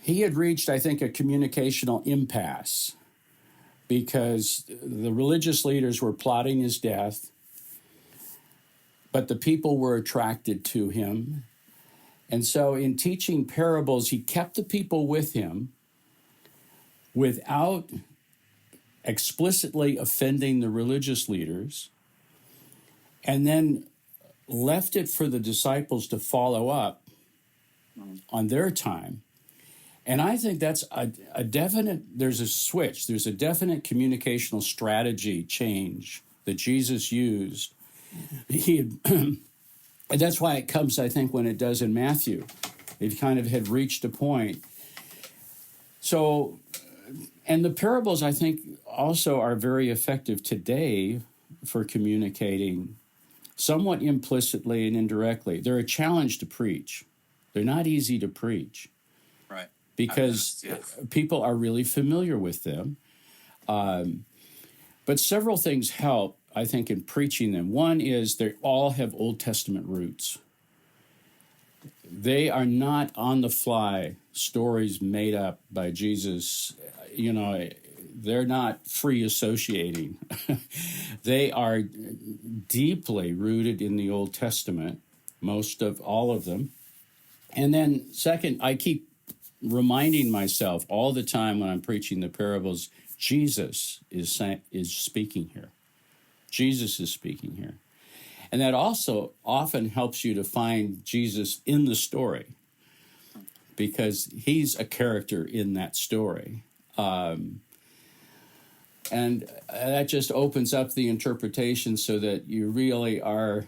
he had reached, I think, a communicational impasse because the religious leaders were plotting his death, but the people were attracted to him. And so in teaching parables, he kept the people with him without explicitly offending the religious leaders, and then left it for the disciples to follow up on their time. And I think that's a definite, there's a switch, there's a definite communicational strategy change that Jesus used. And that's why it comes, I think, when it does in Matthew. It kind of had reached a point. So, and the parables, I think, also are very effective today for communicating somewhat implicitly and indirectly. They're a challenge to preach. They're not easy to preach. Right. Because people are really familiar with them. But several things help, I think, in preaching them. One is they all have Old Testament roots. They are not on-the-fly stories made up by Jesus. You know, they're not free associating. They are deeply rooted in the Old Testament, most of all of them. And then second, I keep reminding myself all the time when I'm preaching the parables, Jesus is speaking here. Jesus is speaking here. And that also often helps you to find Jesus in the story because he's a character in that story. And that just opens up the interpretation so that you really are,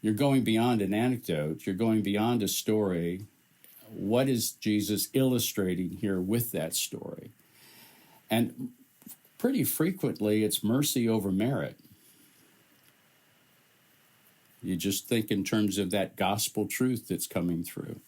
you're going beyond an anecdote, you're going beyond a story. What is Jesus illustrating here with that story? And pretty frequently, it's mercy over merit. You just think in terms of that gospel truth that's coming through.